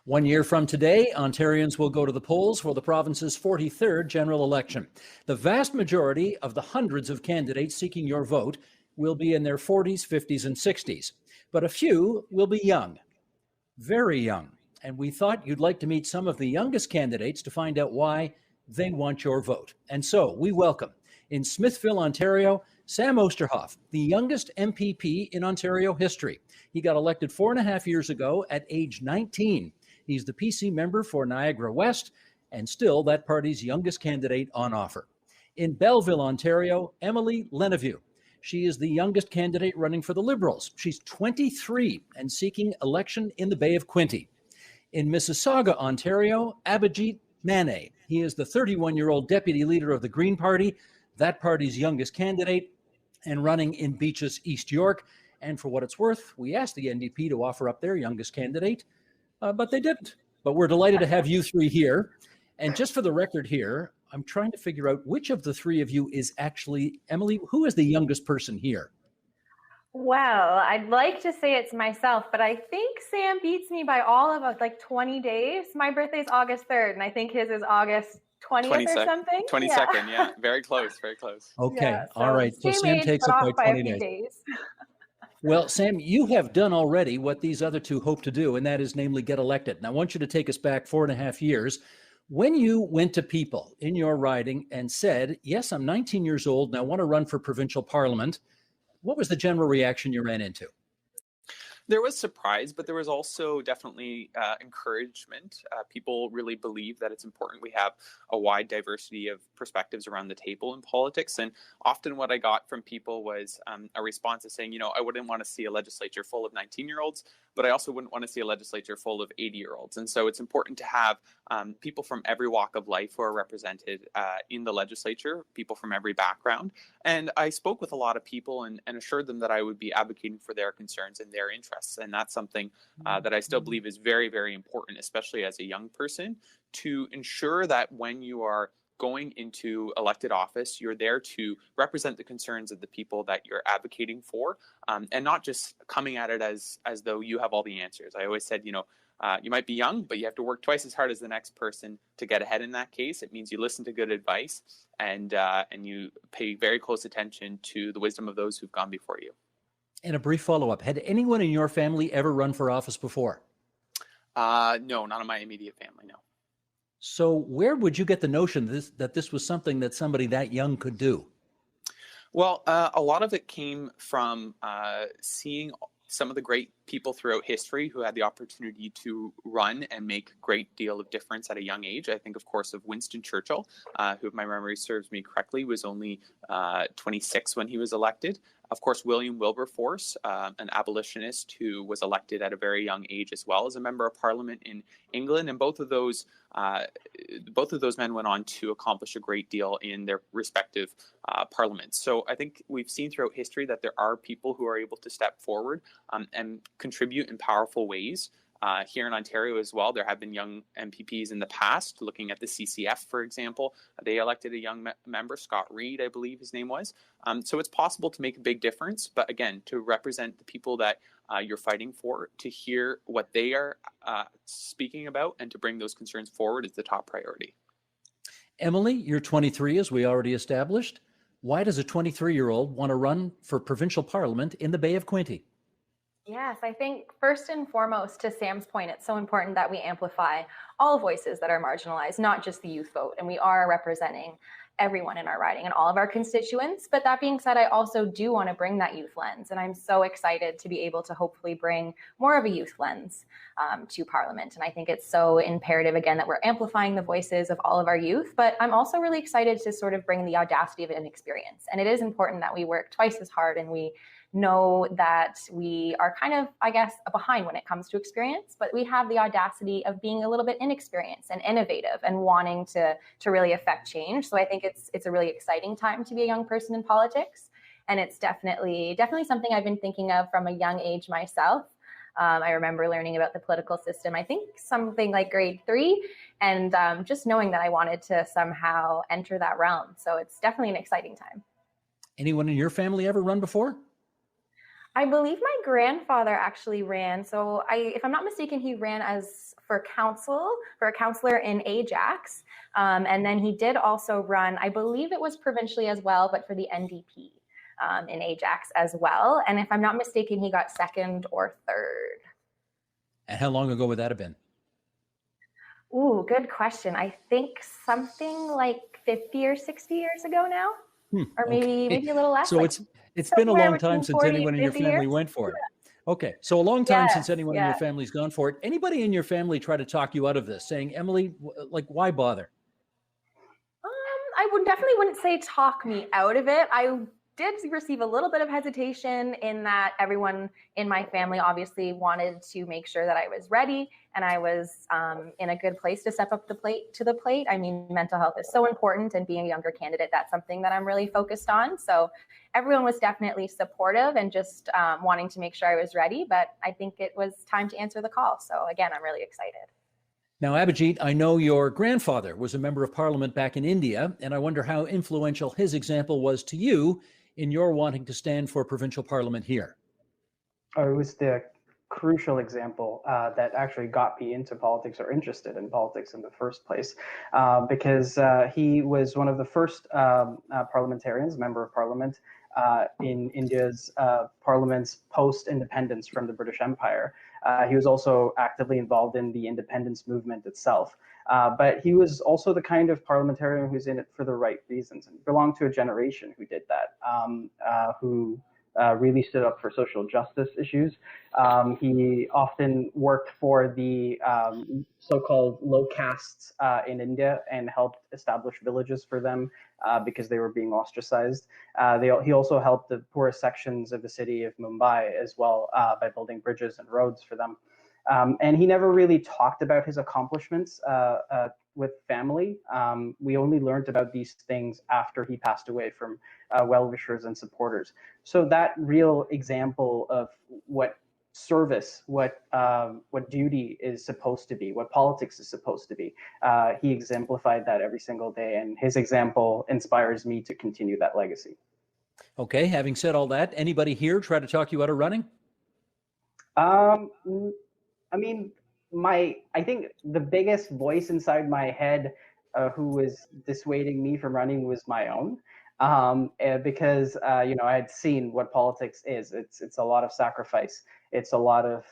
1 year from today, Ontarians will go to the polls for the province's 43rd general election. The vast majority of the hundreds of candidates seeking your vote will be in their 40s, 50s, and 60s. But a few will be young, very young. And we thought you'd like to meet some of the youngest candidates to find out why they want your vote. And so we welcome, in Smithville, Ontario, Sam Oosterhoff, the youngest MPP in Ontario history. He got elected 4.5 years ago at age 19. He's the PC member for Niagara West and still that party's youngest candidate on offer. In Belleville, Ontario, Emily Leneveux. She is the youngest candidate running for the Liberals. She's 23 and seeking election in the Bay of Quinte. In Mississauga, Ontario, Abhijeet Mane. He is the 31-year-old deputy leader of the Green Party, that party's youngest candidate, and running in Beaches, East York. And for what it's worth, we asked the NDP to offer up their youngest candidate, but they didn't. But we're delighted to have you three here. And just for the record here, I'm trying to figure out which of the three of you is actually, Emily, who is the youngest person here? Well, I'd like to say it's myself, but I think Sam beats me by all of like 20 days. My birthday's August 3rd, and I think his is August 20th or something. 22nd, yeah. Very close, very close. Okay, Yeah, all right. So Sam age, takes but it off by by 20 a few days. Well, Sam, you have done already what these other two hope to do, and that is namely get elected. And I want you to take us back 4.5 years. When you went to people in your riding and said, yes, I'm 19 years old and I want to run for provincial parliament, what was the general reaction you ran into? There was surprise, but there was also definitely encouragement. People really believe that it's important we have a wide diversity of perspectives around the table in politics. And often what I got from people was a response of saying, I wouldn't want to see a legislature full of 19-year-olds, but I also wouldn't want to see a legislature full of 80-year-olds. And so it's important to have people from every walk of life who are represented in the legislature, people from every background. And I spoke with a lot of people and assured them that I would be advocating for their concerns and their interests. And that's something that I still believe is very, very important, especially as a young person, to ensure that when you are going into elected office, you're there to represent the concerns of the people that you're advocating for, and not just coming at it as though you have all the answers. I always said, you might be young, but you have to work twice as hard as the next person to get ahead in that case. It means you listen to good advice and you pay very close attention to the wisdom of those who've gone before you. And a brief follow-up. Had anyone in your family ever run for office before? No, not in my immediate family, no. So where would you get the notion that this was something that somebody that young could do? Well, a lot of it came from seeing some of the great people throughout history who had the opportunity to run and make a great deal of difference at a young age. I think, of course, of Winston Churchill, who, if my memory serves me correctly, was only 26 when he was elected. Of course, William Wilberforce, an abolitionist who was elected at a very young age as well as a member of Parliament in England. And both of those men went on to accomplish a great deal in their respective parliaments. So I think we've seen throughout history that there are people who are able to step forward and contribute in powerful ways. Here in Ontario as well, there have been young MPPs in the past. Looking at the CCF, for example, they elected a young member, Scott Reed, I believe his name was. So it's possible to make a big difference. But again, to represent the people that you're fighting for, to hear what they are speaking about, and to bring those concerns forward is the top priority. Emily, you're 23, as we already established. Why does a 23-year-old want to run for provincial parliament in the Bay of Quinte? Yes, I think first and foremost, to Sam's point, it's so important that we amplify all voices that are marginalized, not just the youth vote. And we are representing everyone in our riding and all of our constituents. But that being said, I also do want to bring that youth lens. And I'm so excited to be able to hopefully bring more of a youth lens to Parliament. And I think it's so imperative, again, that we're amplifying the voices of all of our youth. But I'm also really excited to sort of bring the audacity of inexperience. And it is important that we work twice as hard and we know that we are kind of, I guess, behind when it comes to experience, but we have the audacity of being a little bit inexperienced and innovative and wanting to really affect change. So I think it's a really exciting time to be a young person in politics. And it's definitely something I've been thinking of from a young age myself. I remember learning about the political system, I think something like grade 3, and just knowing that I wanted to somehow enter that realm. So it's definitely an exciting time. Anyone in your family ever run before? I believe my grandfather actually ran. So if I'm not mistaken, he ran as for a counselor in Ajax. And then he did also run, I believe it was provincially as well, but for the NDP in Ajax as well. And if I'm not mistaken, he got second or third. And how long ago would that have been? Ooh, good question. I think something like 50 or 60 years ago now, or Okay. maybe a little less. So like it's been a somewhere long time between since 40 anyone in and your 50 family years. went for it. Okay. So a long time since Yes, anyone in your yes. family's gone for it. Anybody in your family try to talk you out of this, saying, Emily, like, why bother? I would definitely wouldn't say talk me out of it. I did receive a little bit of hesitation in that everyone in my family obviously wanted to make sure that I was ready and I was in a good place to step up to the plate. I mean, mental health is so important, and being a younger candidate, that's something that I'm really focused on. So everyone was definitely supportive and just wanting to make sure I was ready. But I think it was time to answer the call. So again, I'm really excited. Now, Abhijeet, I know your grandfather was a member of parliament back in India, and I wonder how influential his example was to you in your wanting to stand for provincial parliament here. It was the crucial example that actually got me into politics or interested in politics in the first place, because he was one of the first parliamentarians, member of parliament in India's parliaments post-independence from the British Empire. He was also actively involved in the independence movement itself. But he was also the kind of parliamentarian who's in it for the right reasons and belonged to a generation who did that, who really stood up for social justice issues. He often worked for the so-called low castes in India and helped establish villages for them because they were being ostracized. He also helped the poorest sections of the city of Mumbai as well by building bridges and roads for them. And he never really talked about his accomplishments with family. We only learned about these things after he passed away from well-wishers and supporters. So that real example of what service, what duty is supposed to be, what politics is supposed to be, he exemplified that every single day, and his example inspires me to continue that legacy. Okay, having said all that, anybody here try to talk you out of running? I mean, I think the biggest voice inside my head who was dissuading me from running was my own. Because I had seen what politics is. It's a lot of sacrifice. It's a lot of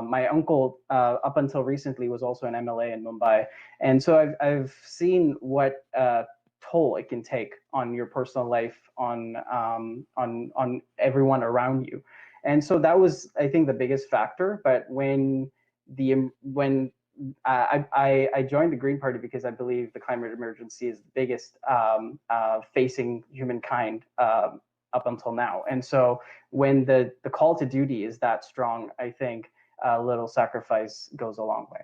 my uncle up until recently was also an MLA in Mumbai, and so I've seen what toll it can take on your personal life, on everyone around you, and so that was, I think, the biggest factor. But when I joined the Green Party because I believe the climate emergency is the biggest facing humankind up until now. And so when the call to duty is that strong, I think a little sacrifice goes a long way.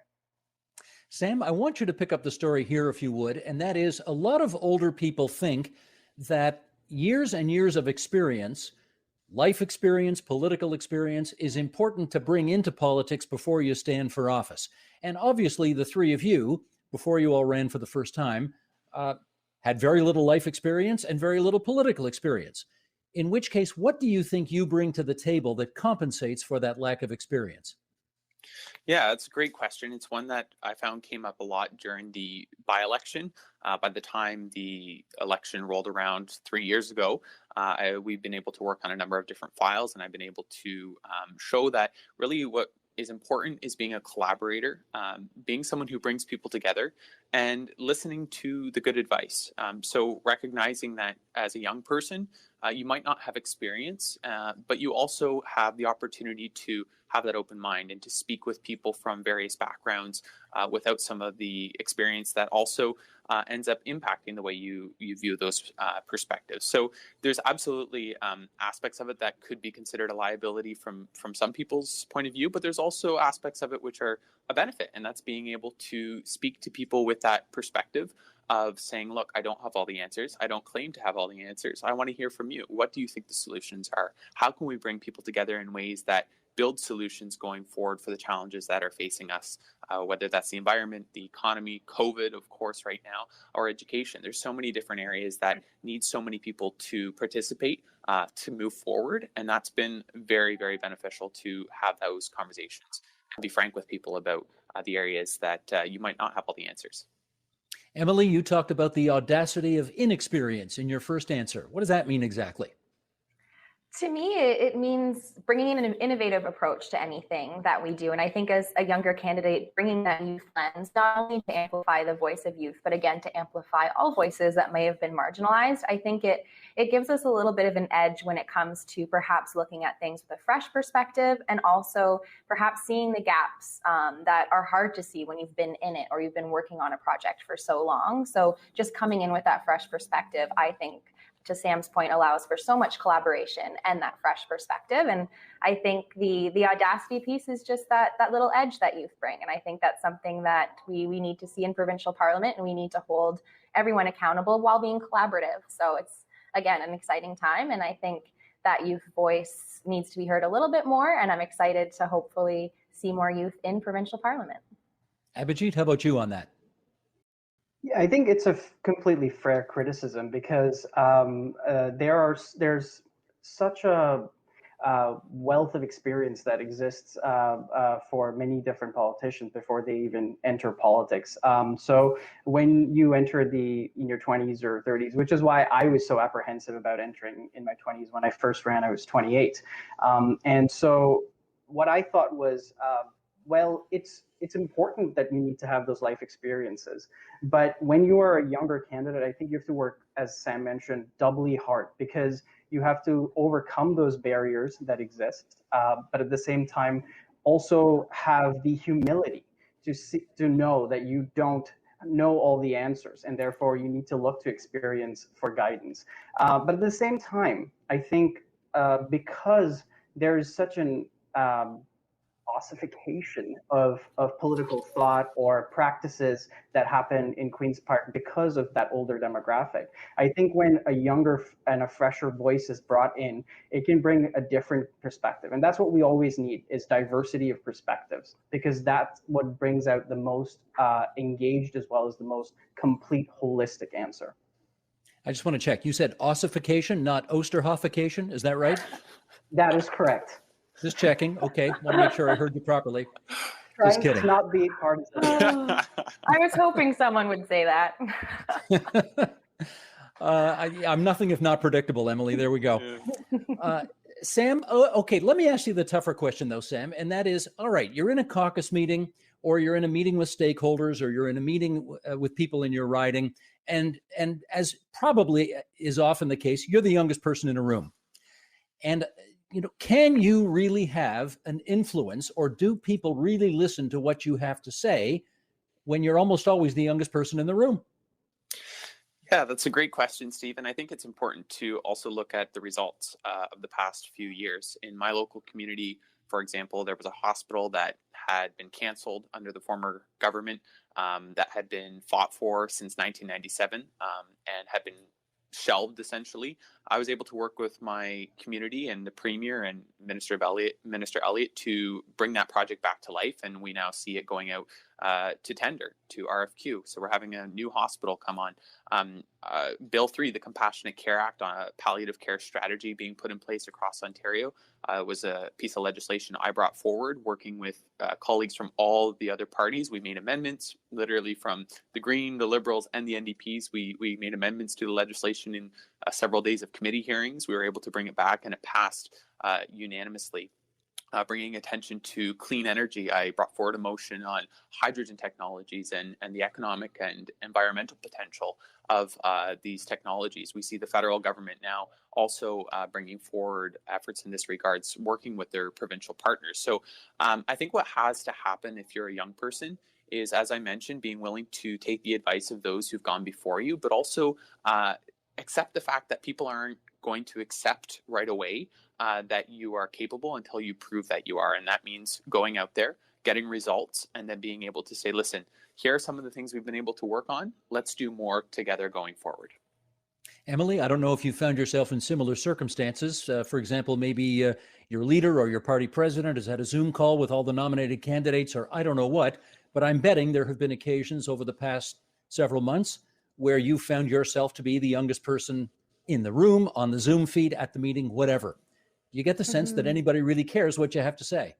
Sam, I want you to pick up the story here, if you would, and that is a lot of older people think that years and years of experience, life experience, political experience, is important to bring into politics before you stand for office. And obviously, the three of you, before you all ran for the first time, had very little life experience and very little political experience. In which case, what do you think you bring to the table that compensates for that lack of experience? Yeah, it's a great question. It's one that I found came up a lot during the by-election. By the time the election rolled around 3 years ago, we've been able to work on a number of different files, and I've been able to show that really what is important is being a collaborator, being someone who brings people together, and listening to the good advice. So recognizing that as a young person, you might not have experience, but you also have the opportunity to have that open mind and to speak with people from various backgrounds without some of the experience that also ends up impacting the way you view those perspectives. So there's absolutely aspects of it that could be considered a liability from some people's point of view, but there's also aspects of it which are a benefit, and that's being able to speak to people with that perspective of saying, look, I don't have all the answers. I don't claim to have all the answers. I want to hear from you. What do you think the solutions are? How can we bring people together in ways that build solutions going forward for the challenges that are facing us, whether that's the environment, the economy, COVID, of course, right now, or education. There's so many different areas that need so many people to participate, to move forward. And that's been very, very beneficial to have those conversations and be frank with people about the areas that you might not have all the answers. Emily, you talked about the audacity of inexperience in your first answer. What does that mean exactly? To me, it means bringing in an innovative approach to anything that we do. And I think as a younger candidate, bringing that youth lens, not only to amplify the voice of youth, but again, to amplify all voices that may have been marginalized, I think it gives us a little bit of an edge when it comes to perhaps looking at things with a fresh perspective, and also perhaps seeing the gaps that are hard to see when you've been in it or you've been working on a project for so long. So just coming in with that fresh perspective, I think, to Sam's point, allows for so much collaboration and that fresh perspective. And I think the audacity piece is just that little edge that youth bring. And I think that's something that we need to see in provincial parliament, and we need to hold everyone accountable while being collaborative. So it's, again, an exciting time. And I think that youth voice needs to be heard a little bit more. And I'm excited to hopefully see more youth in provincial parliament. Abhijeet, how about you on that? Yeah, I think it's a completely fair criticism, because there's such a wealth of experience that exists for many different politicians before they even enter politics. So when you enter in your 20s or 30s, which is why I was so apprehensive about entering in my 20s. When I first ran, I was 28, and so what I thought was, well, it's important that you need to have those life experiences. But when you are a younger candidate, I think you have to work, as Sam mentioned, doubly hard, because you have to overcome those barriers that exist, but at the same time, also have the humility to know that you don't know all the answers, and therefore you need to look to experience for guidance. But at the same time, I think because there is such an ossification of political thought or practices that happen in Queen's Park because of that older demographic. I think when a younger and a fresher voice is brought in, it can bring a different perspective. And that's what we always need, is diversity of perspectives, because that's what brings out the most engaged as well as the most complete holistic answer. I just want to check. You said ossification, not Osterhoffication. Is that right? That is correct. Just checking. Okay. Want to make sure I heard you properly. Trying Just kidding. to not be partisan. I was hoping someone would say that. I'm nothing if not predictable, Emily. There we go. Sam, okay, let me ask you the tougher question, though, Sam, and that is, all right, you're in a caucus meeting, or you're in a meeting with stakeholders, or you're in a meeting with people in your riding, and as probably is often the case, you're the youngest person in a room. And can you really have an influence, or do people really listen to what you have to say when you're almost always the youngest person in the room? Yeah, that's a great question, Steve. And I think it's important to also look at the results of the past few years. In my local community, for example, there was a hospital that had been canceled under the former government, that had been fought for since 1997, and had been shelved, essentially. I was able to work with my community and the Premier and Minister Elliott to bring that project back to life, and we now see it going out to tender, to RFQ. So we're having a new hospital come on. Bill 3, the Compassionate Care Act, on a palliative care strategy being put in place across Ontario, was a piece of legislation I brought forward, working with colleagues from all the other parties. We made amendments, literally from the Green, the Liberals, and the NDPs. We made amendments to the legislation in several days of committee hearings. We were able to bring it back, and it passed unanimously. Bringing attention to clean energy, I brought forward a motion on hydrogen technologies and the economic and environmental potential of these technologies. We see the federal government now also bringing forward efforts in this regards, working with their provincial partners. So I think what has to happen if you're a young person is, as I mentioned, being willing to take the advice of those who've gone before you, but also accept the fact that people aren't going to accept right away that you are capable until you prove that you are. And that means going out there, getting results, and then being able to say, listen, here are some of the things we've been able to work on. Let's do more together going forward. Emily, I don't know if you found yourself in similar circumstances. For example, maybe your leader or your party president has had a Zoom call with all the nominated candidates, or I don't know what, but I'm betting there have been occasions over the past several months where you found yourself to be the youngest person in the room, on the Zoom feed, at the meeting, whatever. Do you get the sense that anybody really cares what you have to say?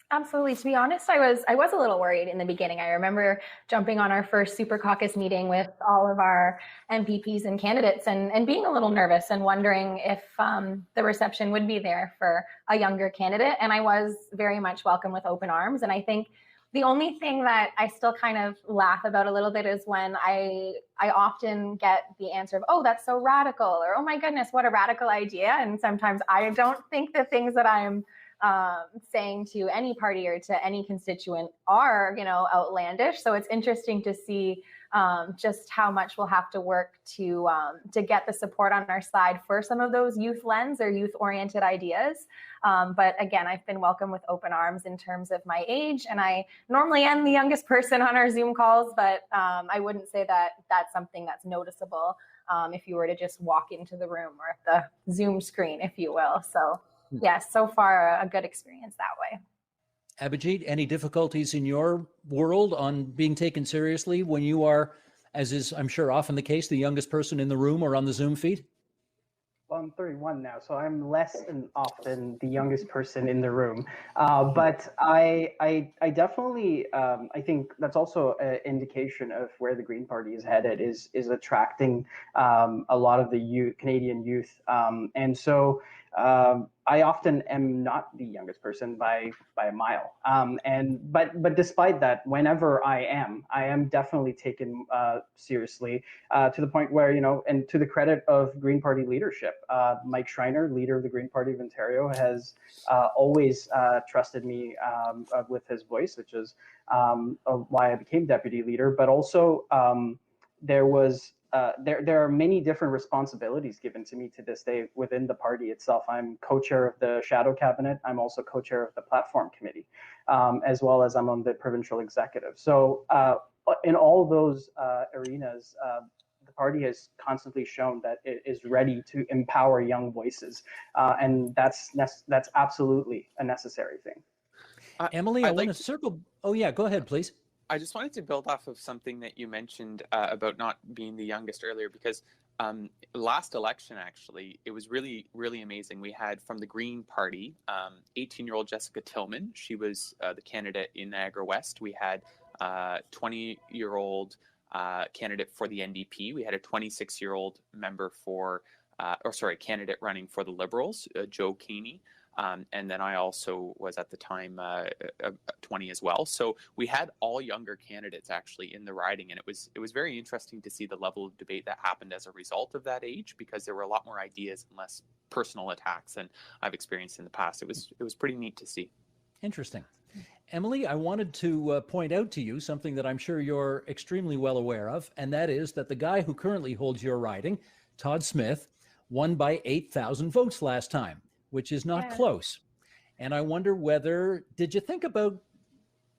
Absolutely. To be honest, I was a little worried in the beginning. I remember jumping on our first Super Caucus meeting with all of our MPPs and candidates and being a little nervous and wondering if the reception would be there for a younger candidate. And I was very much welcomed with open arms. And I think the only thing that I still kind of laugh about a little bit is when I often get the answer of, oh, that's so radical, or, oh my goodness, what a radical idea. And sometimes I don't think the things that I'm saying to any party or to any constituent are, outlandish. So it's interesting to see just how much we'll have to work to get the support on our side for some of those youth lens or youth oriented ideas. But again, I've been welcomed with open arms in terms of my age, and I normally am the youngest person on our Zoom calls, but I wouldn't say that that's something that's noticeable if you were to just walk into the room or at the Zoom screen, if you will. So yes, so far a good experience that way. Abhijeet, any difficulties in your world on being taken seriously when you are, as is I'm sure often the case, the youngest person in the room or on the Zoom feed? Well, I'm 31 now, so I'm less than often the youngest person in the room. But I definitely, I think that's also an indication of where the Green Party is headed, is attracting a lot of the Canadian youth. And so I often am not the youngest person by a mile. But despite that, whenever I am definitely taken seriously to the point where, and to the credit of Green Party leadership, Mike Schreiner, leader of the Green Party of Ontario, has always trusted me with his voice, which is why I became deputy leader. But also there are many different responsibilities given to me to this day within the party itself. I'm co-chair of the shadow cabinet. I'm also co-chair of the platform committee, as well as I'm on the provincial executive. So in all those arenas, the party has constantly shown that it is ready to empower young voices, and that's absolutely a necessary thing. Emily, I want to circle. Oh yeah, go ahead, please. I just wanted to build off of something that you mentioned about not being the youngest earlier, because last election, actually, it was really, really amazing. We had from the Green Party, 18-year-old Jessica Tillman. She was the candidate in Niagara West. We had 20-year-old candidate for the NDP. We had a 26-year-old member candidate running for the Liberals, Joe Caney. And then I also was at the time 20 as well. So we had all younger candidates actually in the riding, and it was very interesting to see the level of debate that happened as a result of that age, because there were a lot more ideas and less personal attacks than I've experienced in the past. It was pretty neat to see. Interesting. Emily, I wanted to point out to you something that I'm sure you're extremely well aware of, and that is that the guy who currently holds your riding, Todd Smith, won by 8,000 votes last time, which is not close. And I wonder did you think about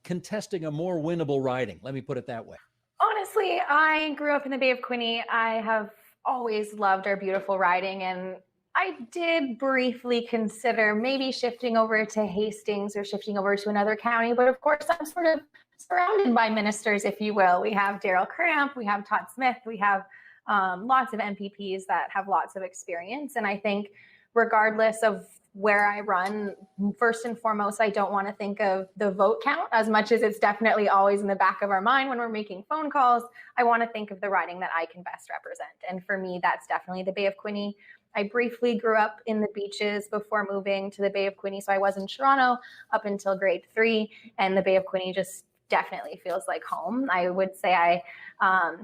contesting a more winnable riding? Let me put it that way. Honestly, I grew up in the Bay of Quinte. I have always loved our beautiful riding, and I did briefly consider maybe shifting over to Hastings or shifting over to another county. But of course, I'm sort of surrounded by ministers, if you will. We have Daryl Cramp, we have Todd Smith, we have lots of MPPs that have lots of experience. And I think regardless of where I run, first and foremost, I don't want to think of the vote count as much as it's definitely always in the back of our mind when we're making phone calls. I want to think of the riding that I can best represent. And for me, that's definitely the Bay of Quinte. I briefly grew up in the beaches before moving to the Bay of Quinte. So I was in Toronto up until grade 3, and the Bay of Quinte just definitely feels like home. I would say I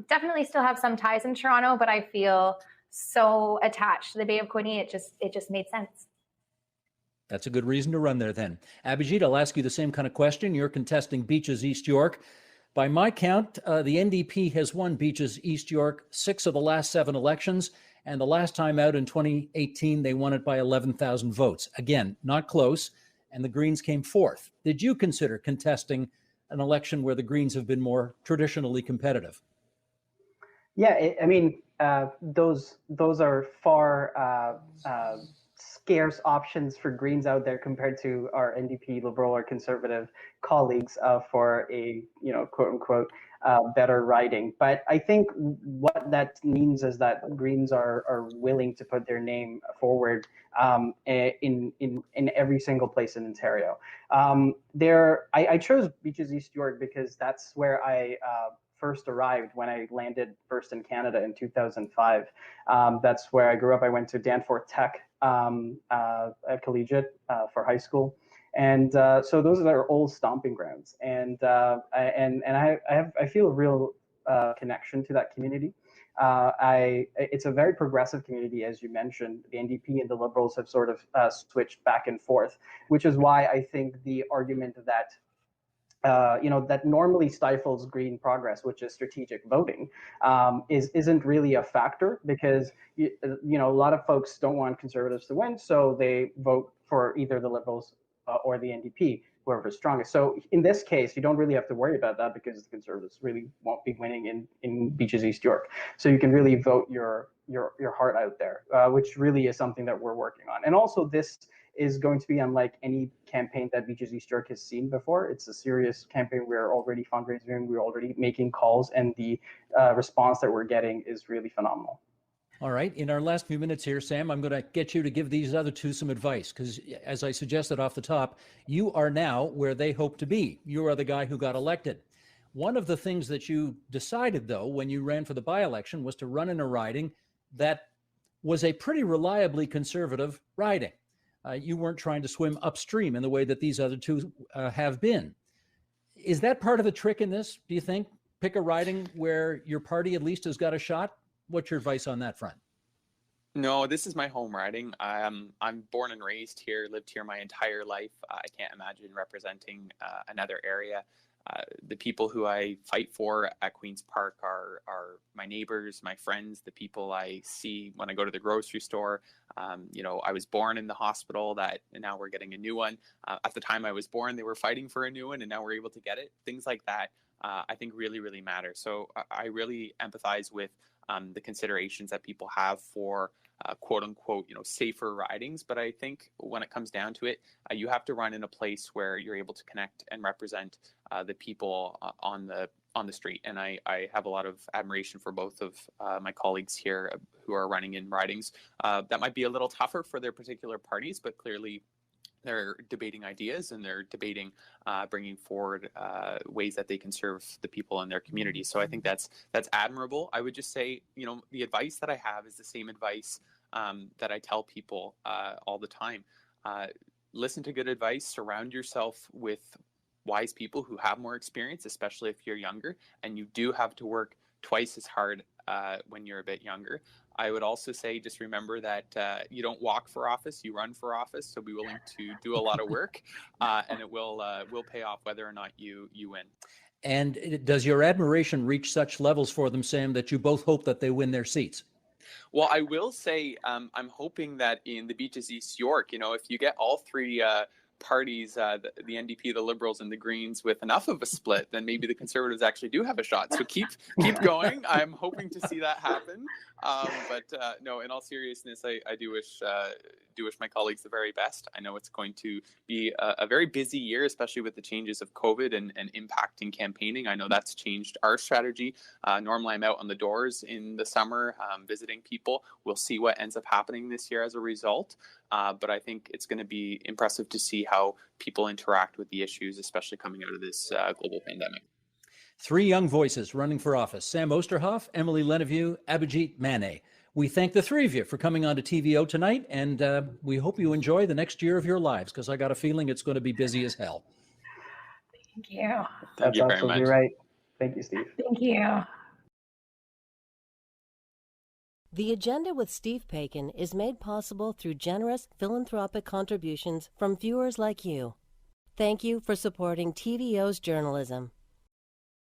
definitely still have some ties in Toronto, but I feel so attached to the Bay of Quinte, it just made sense. That's a good reason to run there then. Abhijeet, I'll ask you the same kind of question. You're contesting Beaches East York. By my count, the NDP has won Beaches East York 6 of the last 7 elections, and the last time out in 2018, they won it by 11,000 votes. Again, not close, and the Greens came 4th. Did you consider contesting an election where the Greens have been more traditionally competitive? Yeah, I mean, those are far scarce options for Greens out there compared to our NDP, Liberal, or Conservative colleagues for a quote unquote better riding. But I think what that means is that Greens are willing to put their name forward in every single place in Ontario. I chose Beaches East York because that's where I first arrived when I landed first in Canada in 2005. That's where I grew up. I went to Danforth Tech collegiate for high school. And so those are our old stomping grounds. And I feel a real connection to that community. It's a very progressive community, as you mentioned. The NDP and the Liberals have sort of switched back and forth, which is why I think the argument that that normally stifles green progress, which is strategic voting, isn't really a factor because a lot of folks don't want Conservatives to win, so they vote for either the Liberals or the NDP, whoever's strongest. So in this case, you don't really have to worry about that because the Conservatives really won't be winning in Beaches East York. So you can really vote your heart out there, which really is something that we're working on. And also this is going to be unlike any campaign that Beaches East York has seen before. It's a serious campaign. We're already fundraising. We're already making calls, and the response that we're getting is really phenomenal. All right. In our last few minutes here, Sam, I'm going to get you to give these other two some advice because, as I suggested off the top, you are now where they hope to be. You are the guy who got elected. One of the things that you decided, though, when you ran for the by-election was to run in a riding that was a pretty reliably conservative riding. You weren't trying to swim upstream in the way that these other two have been. Is that part of the trick in this, do you think? Pick a riding where your party at least has got a shot? What's your advice on that front? No, this is my home riding. I'm born and raised here, lived here my entire life. I can't imagine representing another area. The people who I fight for at Queen's Park are my neighbors, my friends, the people I see when I go to the grocery store. I was born in the hospital and now we're getting a new one. At the time I was born, they were fighting for a new one and now we're able to get it. Things like that, I think really, really matter. So I really empathize with the considerations that people have for quote unquote, safer ridings. But I think when it comes down to it, you have to run in a place where you're able to connect and represent the people on the street. And I have a lot of admiration for both of my colleagues here who are running in ridings that might be a little tougher for their particular parties, but clearly they're debating ideas and they're debating bringing forward ways that they can serve the people in their community. So I think that's admirable. I would just say, the advice that I have is the same advice that I tell people all the time. Listen to good advice, surround yourself with wise people who have more experience, especially if you're younger, and you do have to work twice as hard when you're a bit younger. I would also say, just remember that you don't walk for office, you run for office. So be willing to do a lot of work, and it will pay off whether or not you win. And does your admiration reach such levels for them, Sam, that you both hope that they win their seats? Well, I will say I'm hoping that in the Beaches East York, if you get all three parties, the NDP, the Liberals, and the Greens with enough of a split, then maybe the Conservatives actually do have a shot. So keep going. I'm hoping to see that happen. But no, in all seriousness, I do wish my colleagues the very best. I know it's going to be a very busy year, especially with the changes of COVID and impacting campaigning. I know that's changed our strategy. Normally I'm out on the doors in the summer visiting people. We'll see what ends up happening this year as a result. But I think it's going to be impressive to see how people interact with the issues, especially coming out of this global pandemic. Three young voices running for office: Sam Osterhoff, Emily Lenevue, Abhijeet Mane. We thank the three of you for coming on to TVO tonight, and we hope you enjoy the next year of your lives, because I got a feeling it's going to be busy as hell. Thank you. That's absolutely right. Thank you, Steve. Thank you. The Agenda with Steve Paikin is made possible through generous philanthropic contributions from viewers like you. Thank you for supporting TVO's journalism.